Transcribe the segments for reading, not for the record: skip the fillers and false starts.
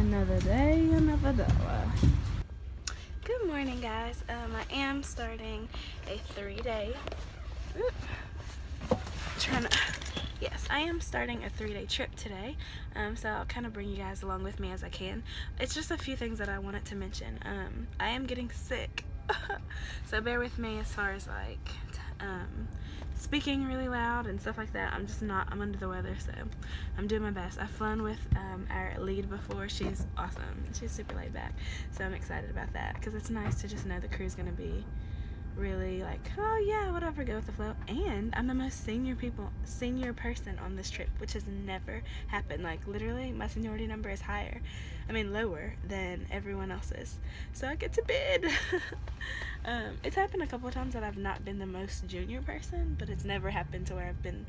Another day, another dollar. Good morning, guys. I am starting a 3-day. Yes, I am starting a 3-day trip today. So I'll kind of bring you guys along with me as I can. It's just a few things that I wanted to mention. I am getting sick, so bear with me as far as like speaking really loud and stuff like that. I'm under the weather, so I'm doing my best. I've flown with our lead before. She's awesome. She's super laid back, so I'm excited about that because it's nice to just know the crew's gonna be really like, oh yeah, whatever, go with the flow. And I'm the most senior person on this trip, which has never happened. Like literally my seniority number is lower than everyone else's, so I get to bid. It's happened a couple of times that I've not been the most junior person, but it's never happened to where I've been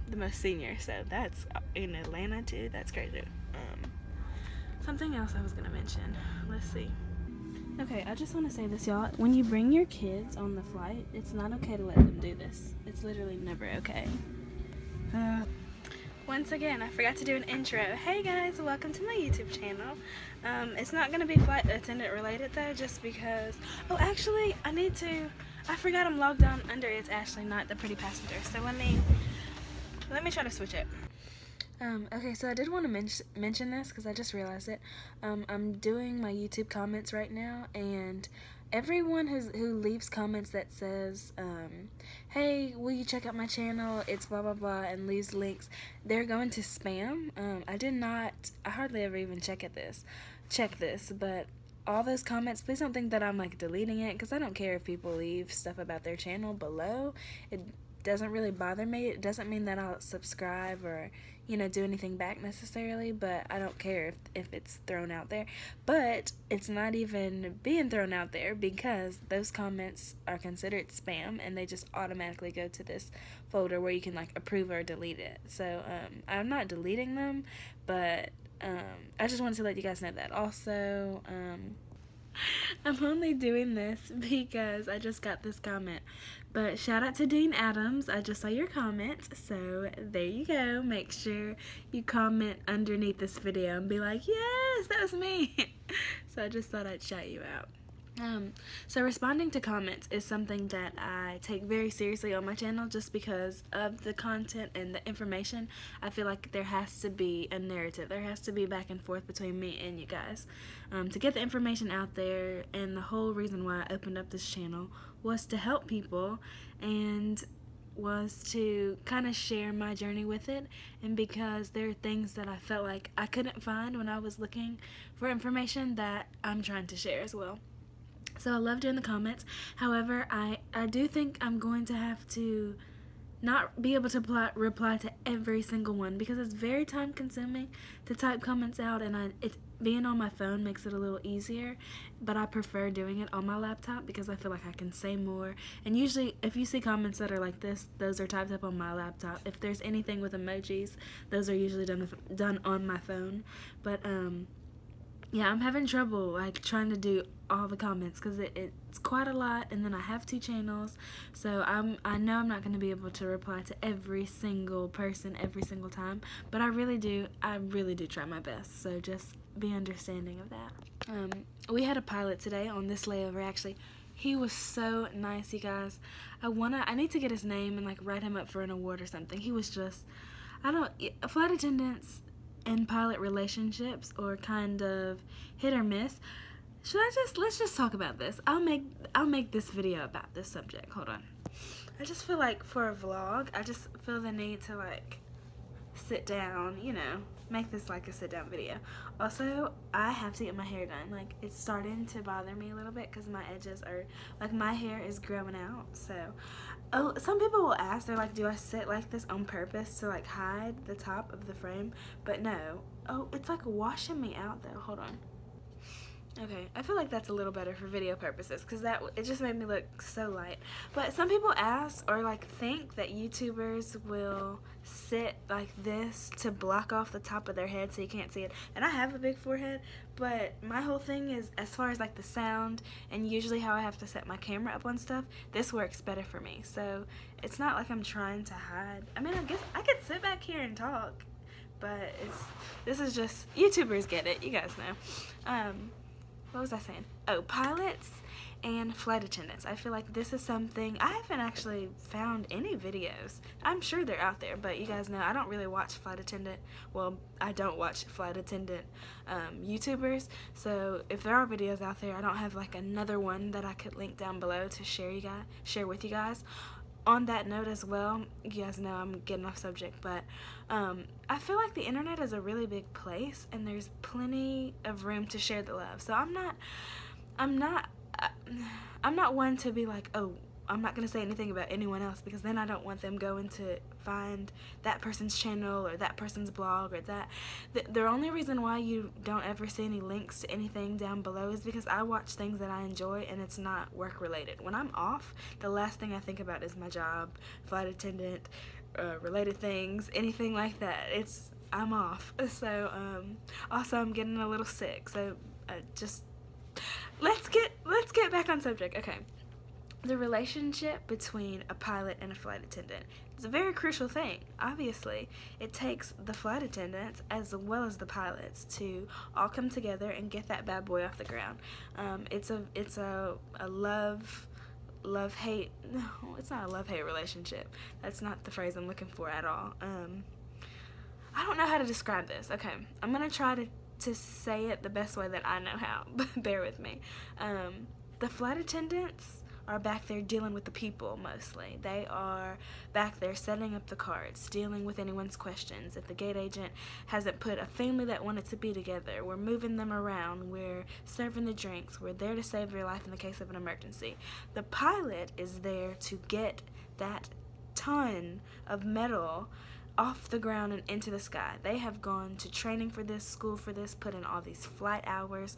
the most senior, so that's in Atlanta too. That's crazy. Something else I was gonna mention, let's see. Okay, I just want to say this, y'all. When you bring your kids on the flight, it's not okay to let them do this. It's literally never okay. Once again, I forgot to do an intro. Hey guys, welcome to my YouTube channel. It's not going to be flight attendant related though, just because... Oh, actually, I forgot I'm logged on under It's Ashley, not the Pretty Passenger. So let me try to switch it. Okay, so I did want to mention this because I just realized it. I'm doing my YouTube comments right now, and everyone who leaves comments that says, hey, will you check out my channel, it's blah blah blah, and leaves links, they're going to spam. I hardly ever even check this, but all those comments, please don't think that I'm like deleting it, because I don't care if people leave stuff about their channel below. It doesn't really bother me. It doesn't mean that I'll subscribe or, you know, do anything back necessarily, but I don't care if it's thrown out there. But it's not even being thrown out there because those comments are considered spam and they just automatically go to this folder where you can like approve or delete it. So I'm not deleting them, but I just wanted to let you guys know that. Also, I'm only doing this because I just got this comment. But shout out to Dean Adams. I just saw your comment, so there you go. Make sure you comment underneath this video and be like, yes, that was me. So I just thought I'd shout you out. So responding to comments is something that I take very seriously on my channel just because of the content and the information. I feel like there has to be a narrative. There has to be back and forth between me and you guys to get the information out there, and the whole reason why I opened up this channel was to help people and was to kind of share my journey with it, and because there are things that I felt like I couldn't find when I was looking for information that I'm trying to share as well. So I love doing the comments. However, I do think I'm going to have to not be able to reply to every single one because it's very time consuming to type comments out, and being on my phone makes it a little easier, but I prefer doing it on my laptop because I feel like I can say more. And usually if you see comments that are like this, those are typed up on my laptop. If there's anything with emojis, those are usually done on my phone. But yeah, I'm having trouble like trying to do all the comments because it's quite a lot, and then I have 2 channels, so I know I'm not going to be able to reply to every single person every single time, but I really do try my best, so just be understanding of that. We had a pilot today on this layover. Actually, he was so nice, you guys. I need to get his name and like write him up for an award or something. He was just, flight attendants and pilot relationships or kind of hit or miss. Let's just talk about this. I'll make this video about this subject. Hold on. I just feel like for a vlog, I just feel the need to like sit down, you know, make this like a sit down video. Also, I have to get my hair done. Like, it's starting to bother me a little bit because my edges are, like, my hair is growing out. So, oh, some people will ask, they're like, do I sit like this on purpose to like hide the top of the frame? But no. Oh, it's like washing me out though. Hold on. Okay, I feel like that's a little better for video purposes because it just made me look so light. But some people ask or like think that YouTubers will sit like this to block off the top of their head so you can't see it. And I have a big forehead, but my whole thing is as far as like the sound and usually how I have to set my camera up on stuff, this works better for me. So it's not like I'm trying to hide. I mean, I guess I could sit back here and talk, but this is just, YouTubers get it, you guys know. What was I saying? Oh, pilots and flight attendants. I feel like this is something, I haven't actually found any videos. I'm sure they're out there, but you guys know I don't really watch flight attendant, well, I don't watch flight attendant YouTubers, so if there are videos out there, I don't have like another one that I could link down below to share with you guys. On that note as well, you guys know I'm getting off subject, but I feel like the internet is a really big place and there's plenty of room to share the love. So I'm not one to be like, oh, I'm not going to say anything about anyone else, because then I don't want them going to find that person's channel or that person's blog or that. The only reason why you don't ever see any links to anything down below is because I watch things that I enjoy and it's not work related. When I'm off, the last thing I think about is my job, flight attendant, related things, anything like that. I'm off. So also I'm getting a little sick, so just let's get back on subject. Okay. The relationship between a pilot and a flight attendant is a very crucial thing. Obviously, it takes the flight attendants as well as the pilots to all come together and get that bad boy off the ground. It's a love-hate, no, it's not a love-hate relationship. That's not the phrase I'm looking for at all. I don't know how to describe this. Okay, I'm going to try to say it the best way that I know how, but bear with me. The flight attendants are back there dealing with the people mostly. They are back there setting up the carts, dealing with anyone's questions. If the gate agent hasn't put a family that wanted to be together, we're moving them around, we're serving the drinks, we're there to save your life in the case of an emergency. The pilot is there to get that ton of metal off the ground and into the sky. They have gone to training for this, school for this, put in all these flight hours.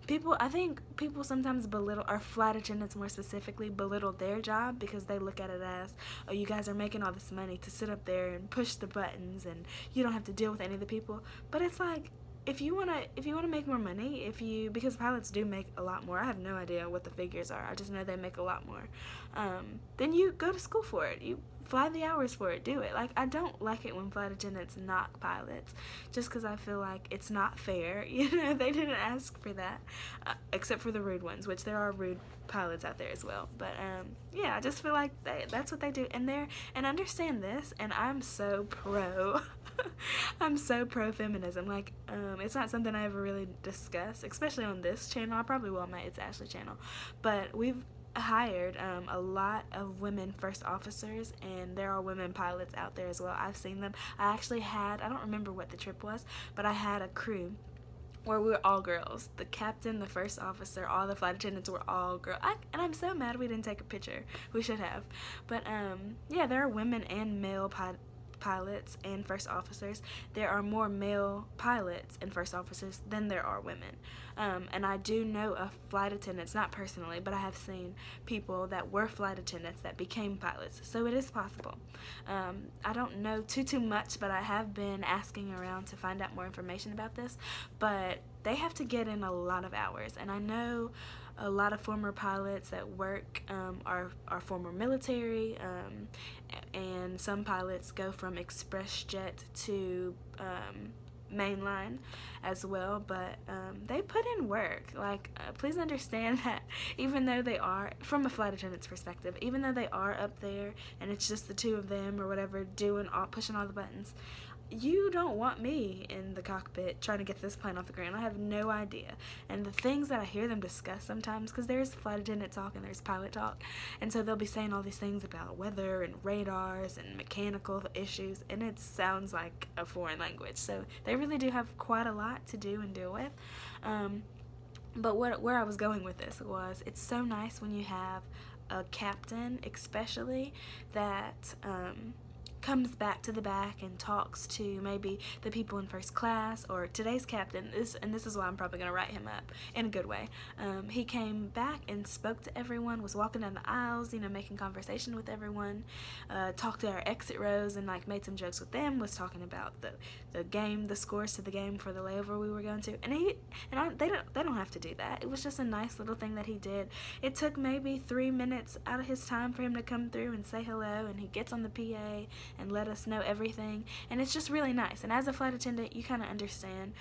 I think people sometimes belittle, or flight attendants more specifically, belittle their job because they look at it as, oh, you guys are making all this money to sit up there and push the buttons and you don't have to deal with any of the people. But it's like, if you wanna make more money, because pilots do make a lot more. I have no idea what the figures are. I just know they make a lot more. Then you go to school for it. You fly the hours for it. Do it. Like, I don't like it when flight attendants knock pilots, just because I feel like it's not fair. You know, they didn't ask for that, except for the rude ones, which there are rude pilots out there as well. But yeah, I just feel like that's what they do. And understand this. And I'm so pro. I'm so pro feminism. Like, it's not something I ever really discuss, especially on this channel. I probably will on my It's Ashley channel. But we've hired a lot of women first officers, and there are women pilots out there as well. I've seen them. I don't remember what the trip was, but I had a crew where we were all girls. The captain, the first officer, all the flight attendants were all girls. And I'm so mad we didn't take a picture. We should have. But yeah, there are women and male pilots and first officers. There are more male pilots and first officers than there are women. And I do know of flight attendants, not personally, but I have seen people that were flight attendants that became pilots. So it is possible. I don't know too much, but I have been asking around to find out more information about this. But they have to get in a lot of hours. And I know a lot of former pilots that work are former military, and some pilots go from ExpressJet to mainline as well, but they put in work. Like, please understand that even though they are, from a flight attendant's perspective, even though they are up there and it's just the two of them or whatever pushing all the buttons, you don't want me in the cockpit trying to get this plane off the ground. I have no idea. And the things that I hear them discuss sometimes, because there's flight attendant talk and there's pilot talk, and so they'll be saying all these things about weather and radars and mechanical issues, and it sounds like a foreign language. So they really do have quite a lot to do and deal with. But where I was going with this was, it's so nice when you have a captain, especially, that comes back to the back and talks to maybe the people in first class, or today's captain, and this is why I'm probably going to write him up in a good way. He came back and spoke to everyone, was walking down the aisles, you know, making conversation with everyone, talked to our exit rows and like made some jokes with them, was talking about the game, the scores to the game for the layover we were going to, and they don't have to do that. It was just a nice little thing that he did. It took maybe 3 minutes out of his time for him to come through and say hello, and he gets on the PA and let us know everything, and it's just really nice. And as a flight attendant, you kind of understand.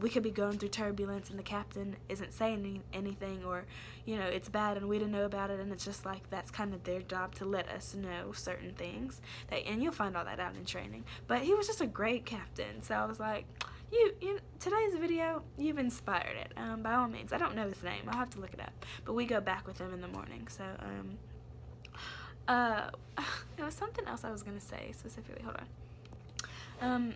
We could be going through turbulence and the captain isn't saying anything, or you know, it's bad and we didn't know about it, and it's just like that's kind of their job to let us know certain things, and you'll find all that out in training. But he was just a great captain, so I was like, you today's video, you've inspired it. By all means. I don't know his name, I'll have to look it up, but we go back with him in the morning. So there was something else I was gonna say specifically. Hold on.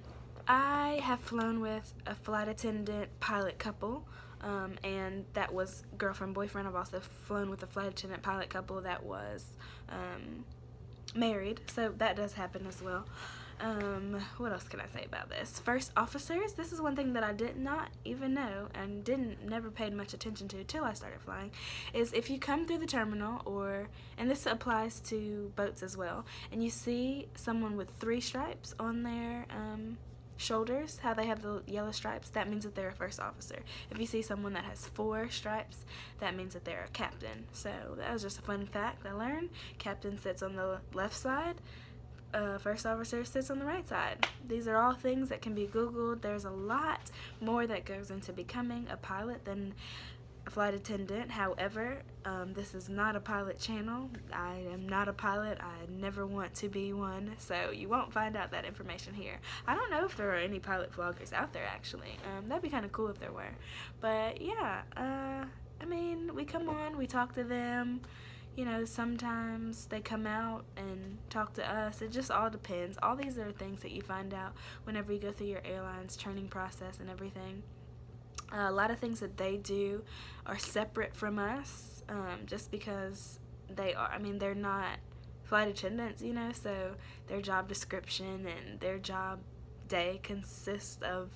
I have flown with a flight attendant pilot couple, and that was girlfriend boyfriend. I've also flown with a flight attendant pilot couple that was married, so that does happen as well. What else can I say about this? First officers, this is one thing that I did not even know and never paid much attention to till I started flying, is if you come through the terminal, and this applies to boats as well, and you see someone with 3 stripes on their shoulders, how they have the yellow stripes, that means that they're a first officer. If you see someone that has 4 stripes, that means that they're a captain. So that was just a fun fact I learned. Captain sits on the left side, first officer sits on the right side. These are all things that can be Googled. There's a lot more that goes into becoming a pilot than a flight attendant. However, this is not a pilot channel. I am not a pilot. I never want to be one, so you won't find out that information here. I don't know if there are any pilot vloggers out there, actually. That'd be kind of cool if there were. But yeah, I mean, we come on, we talk to them. You know, sometimes they come out and talk to us. It just all depends. All these are things that you find out whenever you go through your airline's training process and everything. A lot of things that they do are separate from us, just because they are, I mean, they're not flight attendants, you know, so their job description and their job day consists of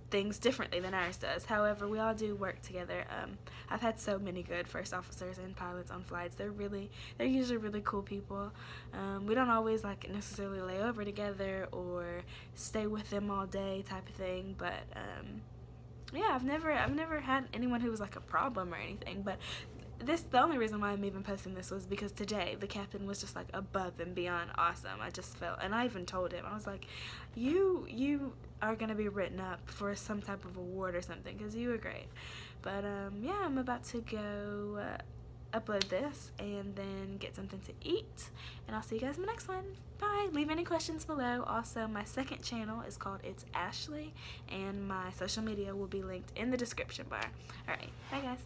things differently than ours does. However, we all do work together. I've had so many good first officers and pilots on flights. They're usually really cool people. We don't always like necessarily lay over together or stay with them all day type of thing, but yeah, I've never had anyone who was like a problem or anything. But the only reason why I'm even posting this was because today the captain was just like above and beyond awesome. I just felt, and I even told him, I was like, you are gonna be written up for some type of award or something, because you were great. But yeah, I'm about to go upload this and then get something to eat, and I'll see you guys in the next one. Bye. Leave any questions below. Also, my second channel is called It's Ashley, and my social media will be linked in the description bar. Alright, bye guys.